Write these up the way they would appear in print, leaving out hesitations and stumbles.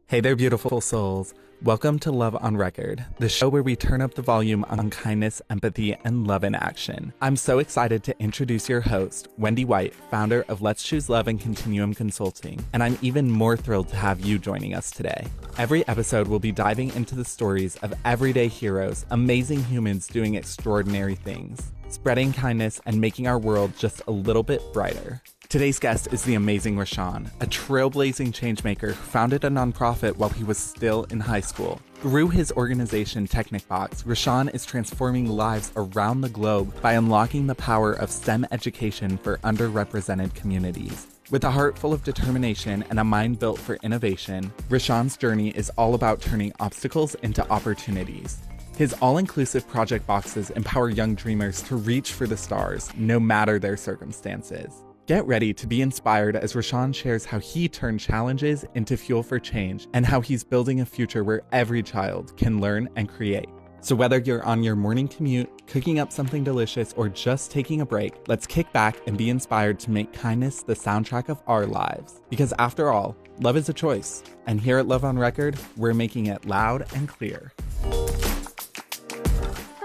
Hey there, beautiful souls. Welcome to Love on Record, the show where we turn up the volume on kindness, empathy, and love in action. I'm so excited to introduce your host, Wendy White, founder of Let's Choose Love and Continuum Consulting, and I'm even more thrilled to have you joining us today. Every episode will be diving into the stories of everyday heroes, amazing humans doing extraordinary things, spreading kindness and making our world just a little bit brighter. Today's guest is the amazing Roshan, a trailblazing changemaker who founded a nonprofit while he was still in high school. Through his organization, TechnicBox, Roshan is transforming lives around the globe by unlocking the power of STEM education for underrepresented communities. With a heart full of determination and a mind built for innovation, Roshan's journey is all about turning obstacles into opportunities. His all-inclusive project boxes empower young dreamers to reach for the stars, no matter their circumstances. Get ready to be inspired as Roshan shares how he turned challenges into fuel for change and how he's building a future where every child can learn and create. So whether you're on your morning commute, cooking up something delicious, or just taking a break, let's kick back and be inspired to make kindness the soundtrack of our lives. Because after all, love is a choice. And here at Love on Record, we're making it loud and clear.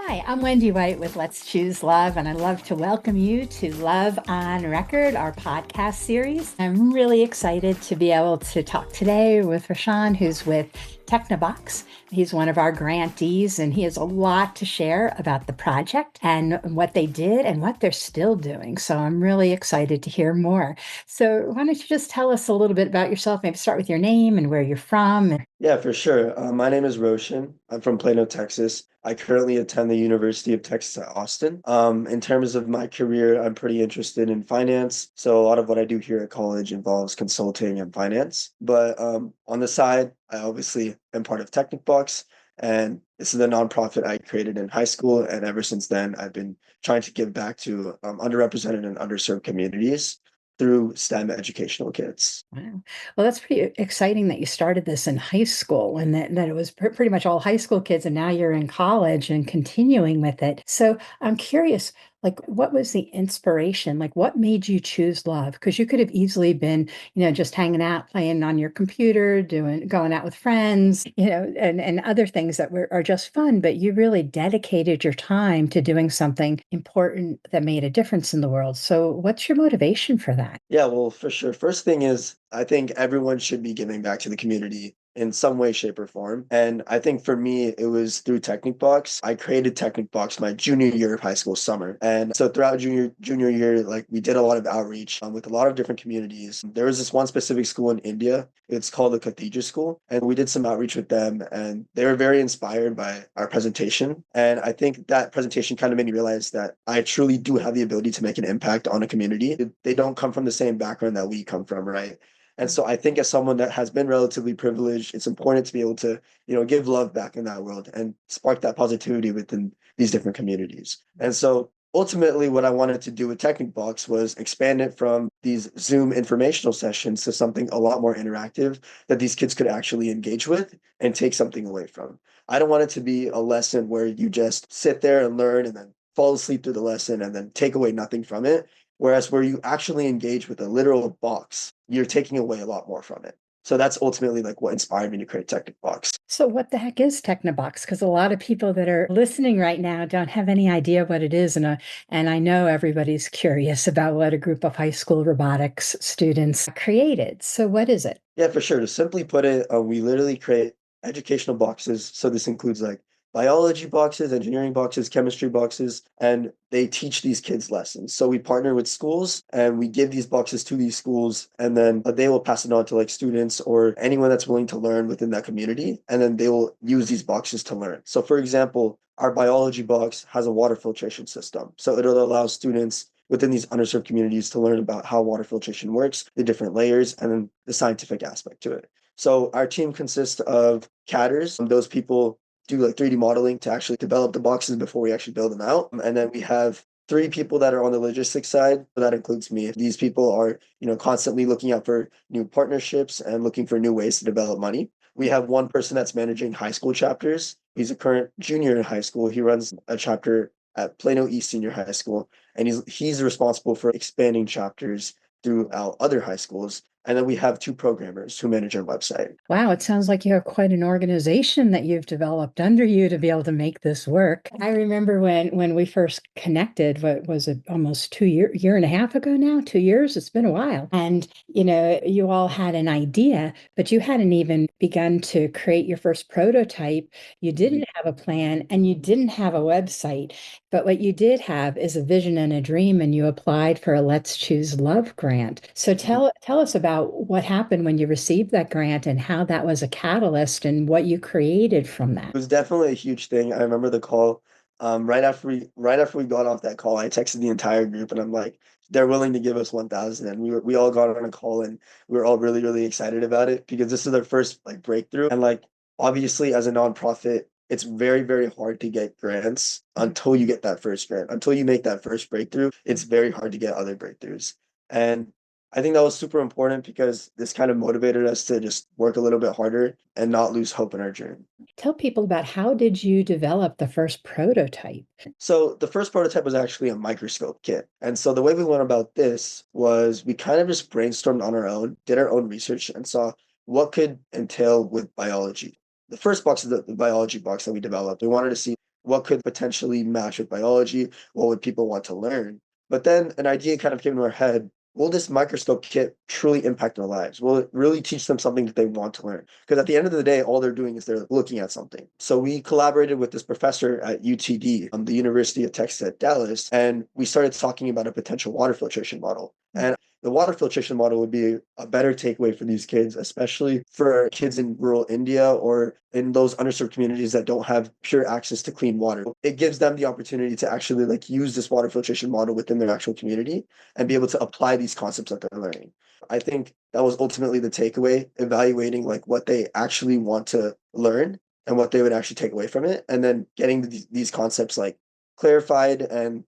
Hi, I'm Wendy White with Let's Choose Love, and I'd love to welcome you to Love on Record, our podcast series. I'm really excited to be able to talk today with Roshan, who's with TechnicBox. He's one of our grantees, and he has a lot to share about the project and what they did and what they're still doing. So I'm really excited to hear more. So why don't you just tell us a little bit about yourself? Maybe start with your name and where you're from. Yeah, for sure. My name is Roshan. I'm from Plano, Texas. I currently attend the University of Texas at Austin. In terms of my career, I'm pretty interested in finance. So a lot of what I do here at college involves consulting and finance. But on the side, I obviously am part of TechnicBox. And this is a nonprofit I created in high school. And ever since then, I've been trying to give back to underrepresented and underserved communities through STEM educational kits. Wow. Well, that's pretty exciting that you started this in high school and that it was pretty much all high school kids, and now you're in college and continuing with it. So I'm curious, like, what was the inspiration? Like, what made you choose love? Because you could have easily been, just hanging out, playing on your computer, going out with friends, and other things that are just fun, but you really dedicated your time to doing something important that made a difference in the world. So what's your motivation for that? Yeah, well, for sure. First thing is, I think everyone should be giving back to the community in some way, shape, or form. And I think for me, it was through TechnicBox. I created TechnicBox my junior year of high school summer. And so throughout junior year, like we did a lot of outreach with a lot of different communities. There was this one specific school in India. It's called the Cathedral School. And we did some outreach with them, and they were very inspired by our presentation. And I think that presentation kind of made me realize that I truly do have the ability to make an impact on a community. They don't come from the same background that we come from, right? And so I think as someone that has been relatively privileged, it's important to be able to, give love back in that world and spark that positivity within these different communities. And so ultimately what I wanted to do with TechnicBox was expand it from these Zoom informational sessions to something a lot more interactive that these kids could actually engage with and take something away from. I don't want it to be a lesson where you just sit there and learn and then fall asleep through the lesson and then take away nothing from it. Whereas where you actually engage with a literal box, you're taking away a lot more from it. So that's ultimately like what inspired me to create TechnicBox. So what the heck is TechniBox? Because a lot of people that are listening right now don't have any idea what it is. And I know everybody's curious about what a group of high school robotics students created. So what is it? Yeah, for sure. To simply put it, we literally create educational boxes. So this includes like biology boxes, engineering boxes, chemistry boxes, and they teach these kids lessons. So we partner with schools and we give these boxes to these schools, and then they will pass it on to like students or anyone that's willing to learn within that community. And then they will use these boxes to learn. So for example, our biology box has a water filtration system. So it'll allow students within these underserved communities to learn about how water filtration works, the different layers, and then the scientific aspect to it. So our team consists of CADers. Those people do like 3D modeling to actually develop the boxes before we actually build them out. And then we have three people that are on the logistics side. So that includes me. These people are, constantly looking out for new partnerships and looking for new ways to develop money. We have one person that's managing high school chapters. He's a current junior in high school. He runs a chapter at Plano East Senior High School, and he's responsible for expanding chapters throughout other high schools. And then we have 2 programmers who manage our website. Wow, it sounds like you have quite an organization that you've developed under you to be able to make this work. I remember when we first connected, what was it, almost year and a half ago now? 2 years? It's been a while. And you all had an idea, but you hadn't even begun to create your first prototype. You didn't have a plan and you didn't have a website. But what you did have is a vision and a dream, and you applied for a Let's Choose Love grant. So tell us about what happened when you received that grant and how that was a catalyst and what you created from that. It was definitely a huge thing. I remember the call. Right after we got off that call, I texted the entire group and I'm like, they're willing to give us 1,000. And we all got on a call and we were all really, really excited about it because this is their first like breakthrough. And like obviously as a nonprofit, it's very, very hard to get grants until you get that first grant. Until you make that first breakthrough, it's very hard to get other breakthroughs. And I think that was super important because this kind of motivated us to just work a little bit harder and not lose hope in our journey. Tell people about how did you develop the first prototype? So the first prototype was actually a microscope kit. And so the way we went about this was we kind of just brainstormed on our own, did our own research, and saw what could entail with biology. The first box is the biology box that we developed. We wanted to see what could potentially match with biology, what would people want to learn. But then an idea kind of came to our head. Will this microscope kit truly impact their lives? Will it really teach them something that they want to learn? Because at the end of the day, all they're doing is they're looking at something. So we collaborated with this professor at UTD, the University of Texas at Dallas, and we started talking about a potential water filtration model. And the water filtration model would be a better takeaway for these kids, especially for kids in rural India or in those underserved communities that don't have pure access to clean water. It gives them the opportunity to actually like use this water filtration model within their actual community and be able to apply these concepts that they're learning. I think that was ultimately the takeaway, evaluating like what they actually want to learn and what they would actually take away from it, and then getting these concepts like clarified and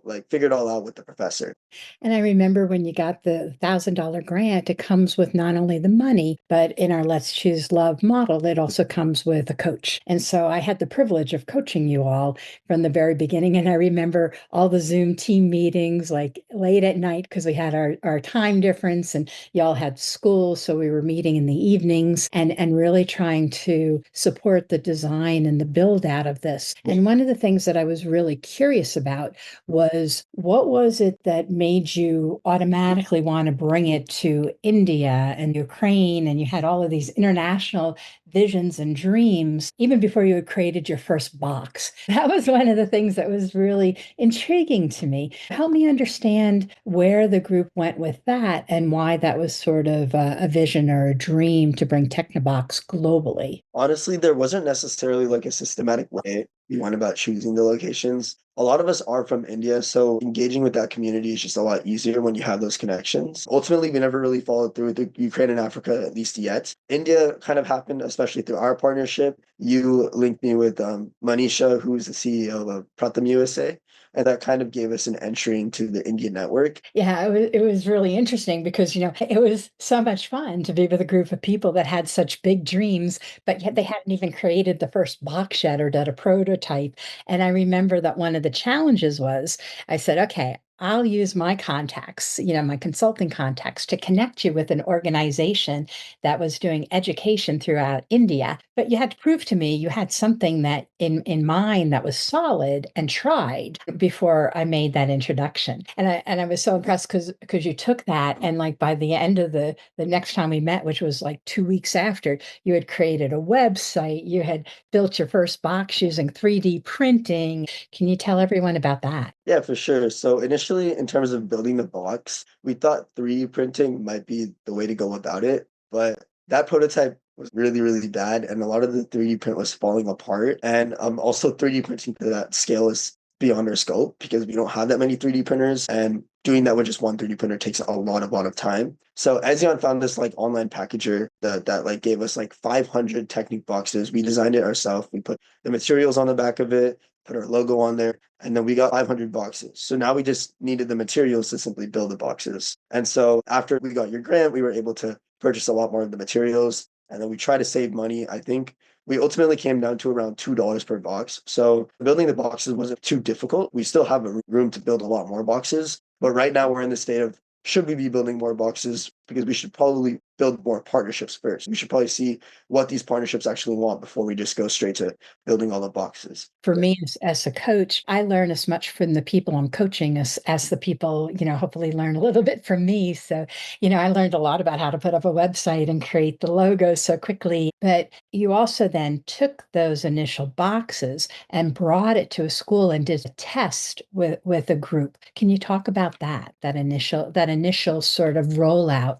like figured all out with the professor. And I remember when you got the $1,000 grant, it comes with not only the money, but in our Let's Choose Love model, it also comes with a coach. And so I had the privilege of coaching you all from the very beginning. And I remember all the Zoom team meetings, like late at night, because we had our time difference and y'all had school. So we were meeting in the evenings and really trying to support the design and the build out of this. And one of the things that I was really curious about was what was it that made you automatically want to bring it to India and Ukraine? And you had all of these international visions and dreams even before you had created your first box. That was one of the things that was really intriguing to me. Help me understand where the group went with that and why that was sort of a vision or a dream to bring TechnicBox globally. Honestly, there wasn't necessarily like a systematic way we went about choosing the locations. A lot of us are from India, so engaging with that community is just a lot easier when you have those connections. Ultimately, we never really followed through with the Ukraine and Africa, at least yet. India kind of happened, especially through our partnership. You linked me with Manisha, who's the CEO of Pratham USA, and that kind of gave us an entry into the Indian network. Yeah, it was really interesting because, it was so much fun to be with a group of people that had such big dreams, but yet they hadn't even created the first box yet or done a prototype. And I remember that one of the challenges was I said, okay, I'll use my contacts, my consulting contacts to connect you with an organization that was doing education throughout India. But you had to prove to me you had something that in mind that was solid and tried before I made that introduction. And I was so impressed because you took that and like by the end of the next time we met, which was like 2 weeks after, you had created a website, you had built your first box using 3D printing. Can you tell everyone about that? Yeah, for sure. So initially, in terms of building the box, we thought 3D printing might be the way to go about it, but that prototype was really, really bad, and a lot of the 3D print was falling apart. And also 3D printing to that scale is beyond our scope because we don't have that many 3D printers, and doing that with just one 3D printer takes a lot of time. So Ezion found this like online packager that like gave us like 500 Technic boxes. We designed it ourselves. We put the materials on the back of it, put our logo on there, and then we got 500 boxes. So now we just needed the materials to simply build the boxes. And so after we got your grant, we were able to purchase a lot more of the materials. And then we try to save money. I think we ultimately came down to around $2 per box. So building the boxes wasn't too difficult. We still have a room to build a lot more boxes. But right now we're in the state of should we be building more boxes? Because we should probably build more partnerships first. We should probably see what these partnerships actually want before we just go straight to building all the boxes. For me as a coach, I learn as much from the people I'm coaching as the people, hopefully learn a little bit from me. So, I learned a lot about how to put up a website and create the logo so quickly. But you also then took those initial boxes and brought it to a school and did a test with a group. Can you talk about that initial sort of rollout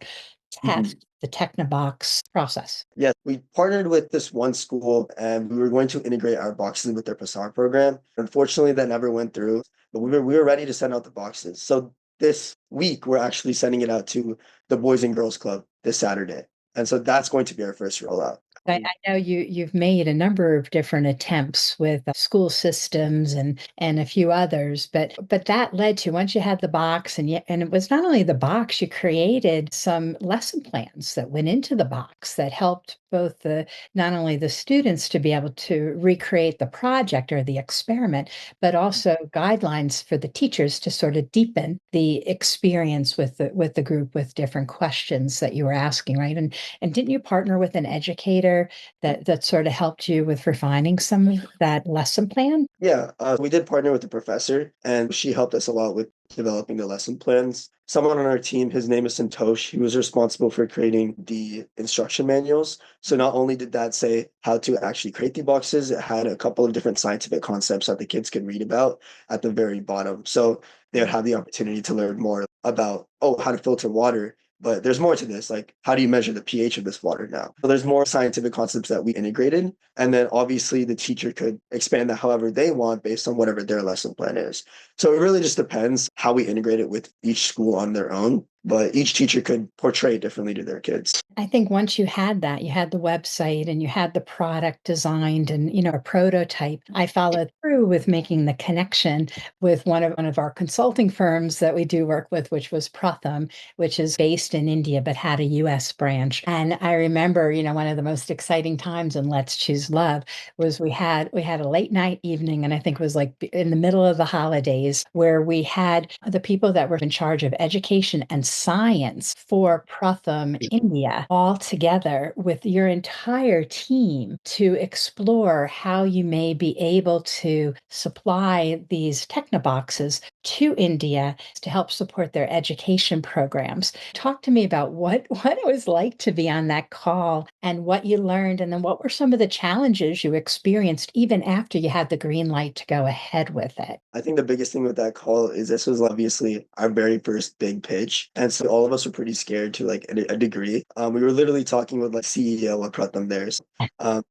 Mhm. test, the TechnicBox process? Yes, we partnered with this one school and we were going to integrate our boxes with their Passar program. Unfortunately, that never went through, but we were ready to send out the boxes. So this week, we're actually sending it out to the Boys and Girls Club this Saturday. And so that's going to be our first rollout. I know you've made a number of different attempts with school systems and a few others, but that led to once you had the box and it was not only the box, you created some lesson plans that went into the box that helped both the not only the students to be able to recreate the project or the experiment, but also guidelines for the teachers to sort of deepen the experience with the group with different questions that you were asking, right? And didn't you partner with an educator that sort of helped you with refining some of that lesson plan? Yeah, we did partner with the professor, and she helped us a lot with developing the lesson plans. Someone on our team, his name is Santosh, he was responsible for creating the instruction manuals. So not only did that say how to actually create the boxes, it had a couple of different scientific concepts that the kids could read about at the very bottom. So they would have the opportunity to learn more about, oh, how to filter water. But there's more to this, like how do you measure the pH of this water now? So there's more scientific concepts that we integrated. And then obviously the teacher could expand that however they want based on whatever their lesson plan is. So it really just depends how we integrate it with each school on their own. But each teacher could portray it differently to their kids. I think once you had that, you had the website and you had the product designed and a prototype. I followed through with making the connection with one of our consulting firms that we do work with, which was Pratham, which is based in India but had a US branch. And I remember, one of the most exciting times in Let's Choose Love was we had a late night evening, and I think it was like in the middle of the holidays, where we had the people that were in charge of education and science for Pratham India all together with your entire team to explore how you may be able to supply these Technoboxes to India to help support their education programs. Talk to me about what it was like to be on that call and what you learned, and then what were some of the challenges you experienced even after you had the green light to go ahead with it. I think the biggest thing with that call is this was obviously our very first big pitch. And so all of us were pretty scared to like a degree. We were literally talking with like CEO of Pratham there. So,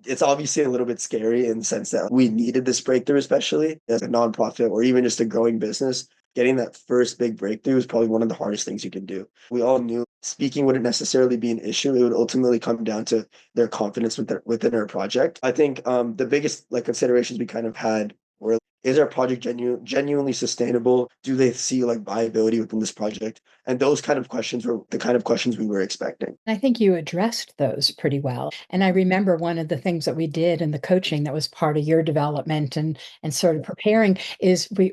it's obviously a little bit scary in the sense that we needed this breakthrough, especially as a nonprofit or even just a growing business. Getting that first big breakthrough is probably one of the hardest things you can do. We all knew speaking wouldn't necessarily be an issue. It would ultimately come down to their confidence within our project. I think the biggest like considerations we kind of had were, is our project genuinely sustainable? Do they see like viability within this project? And those kind of questions were the kind of questions we were expecting. I think you addressed those pretty well. And I remember one of the things that we did in the coaching that was part of your development and sort of preparing is we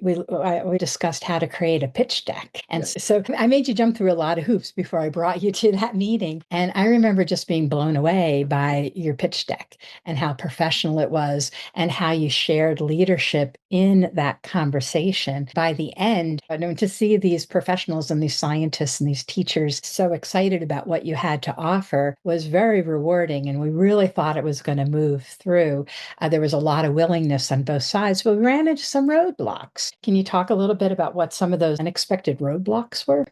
discussed how to create a pitch deck. And Yeah. so I made you jump through a lot of hoops before I brought you to that meeting. And I remember just being blown away by your pitch deck and how professional it was and how you shared leadership in that conversation. By the end, to see these professionals and these scientists and these teachers so excited about what you had to offer was very rewarding. And we really thought it was going to move through. There was a lot of willingness on both sides, but we ran into some roadblocks. Can you talk a little bit about what some of those unexpected roadblocks were?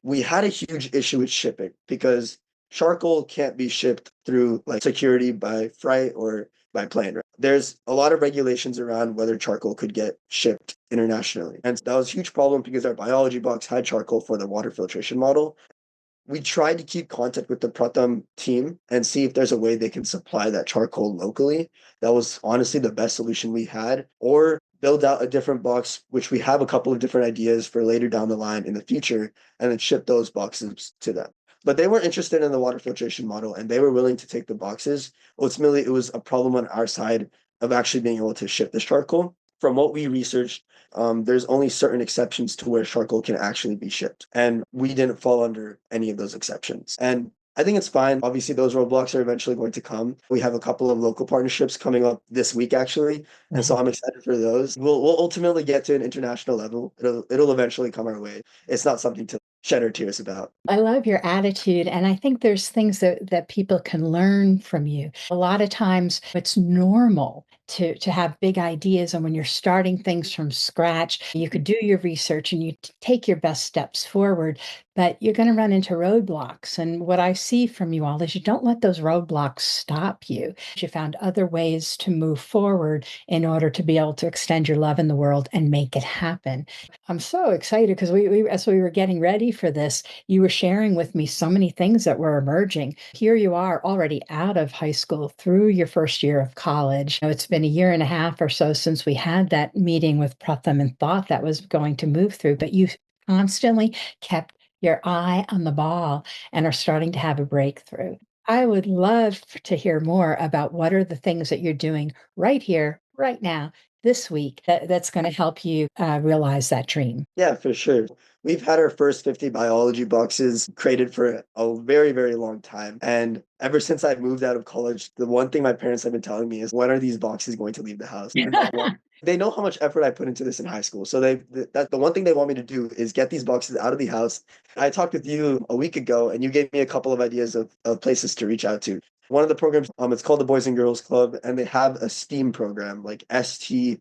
We had a huge issue with shipping because charcoal can't be shipped through like security by freight or by plane. Right? There's a lot of regulations around whether charcoal could get shipped internationally. And that was a huge problem because our biology box had charcoal for the water filtration model. We tried to keep contact with the Pratham team and see if there's a way they can supply that charcoal locally. That was honestly the best solution we had, or build out a different box, which we have a couple of different ideas for later down the line in the future, and then ship those boxes to them. But they weren't interested in the water filtration model and they were willing to take the boxes. Ultimately, it was a problem on our side of actually being able to ship this charcoal. from what we researched, there's only certain exceptions to where charcoal can actually be shipped. And we didn't fall under any of those exceptions. And I think it's fine. Obviously, those roadblocks are eventually going to come. We have a couple of local partnerships coming up this week, actually. And so I'm excited for those. We'll ultimately get to an international level. It'll eventually come our way. It's not something to shed our tears about. I love your attitude. And I think there's things that people can learn from you. A lot of times it's normal to have big ideas. And when you're starting things from scratch, you could do your research and you take your best steps forward, but you're going to run into roadblocks. And what I see from you all is you don't let those roadblocks stop you. You found other ways to move forward in order to be able to extend your love in the world and make it happen. I'm so excited because as we were getting ready for this, you were sharing with me so many things that were emerging. Here you are already out of high school through your first year of college. It's been a year and a half or so since we had that meeting with Pratham and thought that was going to move through, but you constantly kept your eye on the ball and are starting to have a breakthrough. I would love to hear more about what are the things that you're doing right here, right now, this week that's going to help you realize that dream. Yeah, for sure. We've had our first 50 biology boxes created for a very, very long time. And ever since I moved out of college, the one thing my parents have been telling me is, when are these boxes going to leave the house? They know how much effort I put into this in high school. So the one thing they want me to do is get these boxes out of the house. I talked with you a week ago and you gave me a couple of ideas of places to reach out to. One of the programs, it's called the Boys and Girls Club, and they have a STEAM program, like STEAM.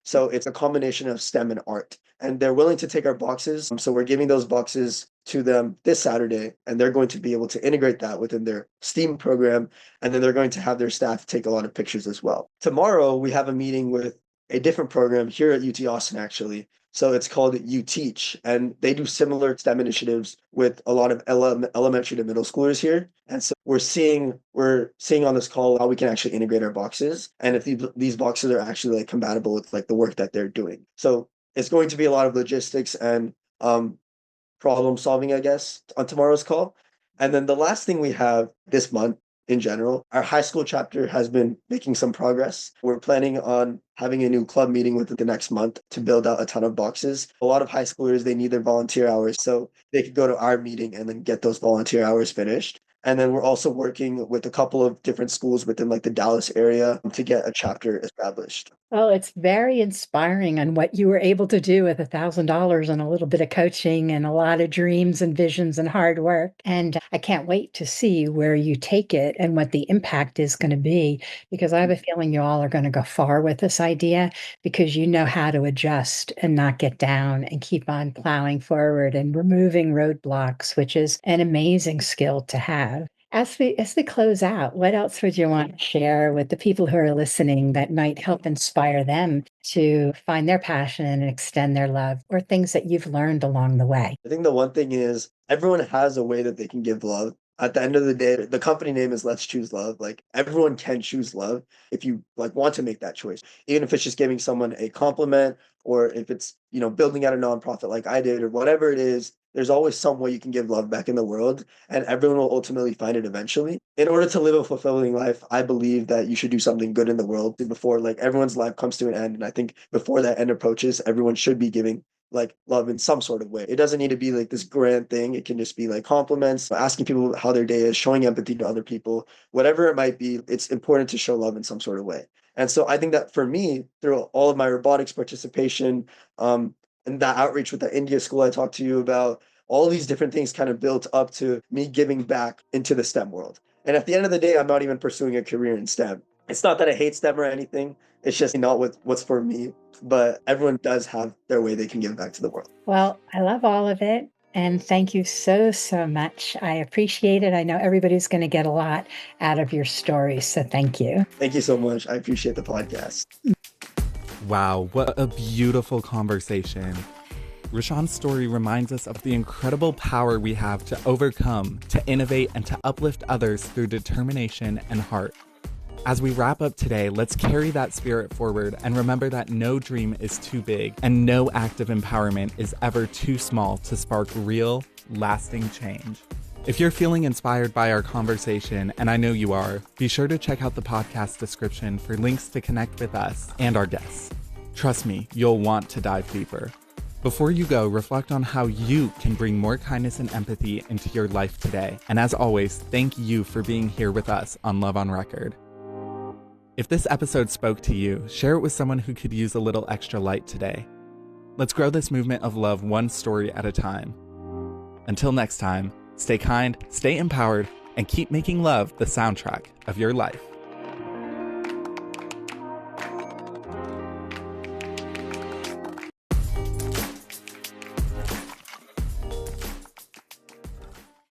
So it's a combination of STEM and art. And they're willing to take our boxes. So we're giving those boxes to them this Saturday, and they're going to be able to integrate that within their STEAM program. And then they're going to have their staff take a lot of pictures as well. Tomorrow, we have a meeting with a different program here at UT Austin, actually. So it's called You Teach, and they do similar STEM initiatives with a lot of elementary to middle schoolers here. And so we're seeing on this call how we can actually integrate our boxes, and if these boxes are actually like compatible with like the work that they're doing. So it's going to be a lot of logistics and problem solving, I guess, on tomorrow's call. And then the last thing we have this month in general, our high school chapter has been making some progress. We're planning on having a new club meeting within the next month to build out a ton of boxes. A lot of high schoolers, they need their volunteer hours, so they could go to our meeting and then get those volunteer hours finished. And then we're also working with a couple of different schools within like the Dallas area to get a chapter established. Well, it's very inspiring on what you were able to do with $1,000 and a little bit of coaching and a lot of dreams and visions and hard work. And I can't wait to see where you take it and what the impact is going to be, because I have a feeling you all are going to go far with this idea because you know how to adjust and not get down and keep on plowing forward and removing roadblocks, which is an amazing skill to have. As we close out, what else would you want to share with the people who are listening that might help inspire them to find their passion and extend their love, or things that you've learned along the way? I think the one thing is everyone has a way that they can give love. At the end of the day, the company name is Let's Choose Love. Like, everyone can choose love if you like want to make that choice. Even if it's just giving someone a compliment, or if it's, building out a nonprofit like I did, or whatever it is, there's always some way you can give love back in the world, and everyone will ultimately find it eventually. In order to live a fulfilling life, I believe that you should do something good in the world before like everyone's life comes to an end. And I think before that end approaches, everyone should be giving like love in some sort of way. It doesn't need to be like this grand thing. It can just be like compliments, asking people how their day is, showing empathy to other people, whatever it might be. It's important to show love in some sort of way. And so I think that for me, through all of my robotics participation, and that outreach with the India school I talked to you about, all these different things kind of built up to me giving back into the STEM world. And at the end of the day, I'm not even pursuing a career in STEM. It's not that I hate STEM or anything. It's just not what's for me. But everyone does have their way they can give back to the world. Well, I love all of it. And thank you so, so much. I appreciate it. I know everybody's going to get a lot out of your story. So thank you. Thank you so much. I appreciate the podcast. Wow, what a beautiful conversation. Roshan's story reminds us of the incredible power we have to overcome, to innovate, and to uplift others through determination and heart. As we wrap up today, let's carry that spirit forward and remember that no dream is too big and no act of empowerment is ever too small to spark real, lasting change. If you're feeling inspired by our conversation, and I know you are, be sure to check out the podcast description for links to connect with us and our guests. Trust me, you'll want to dive deeper. Before you go, reflect on how you can bring more kindness and empathy into your life today. And as always, thank you for being here with us on Love on Record. If this episode spoke to you, share it with someone who could use a little extra light today. Let's grow this movement of love one story at a time. Until next time, stay kind, stay empowered, and keep making love the soundtrack of your life.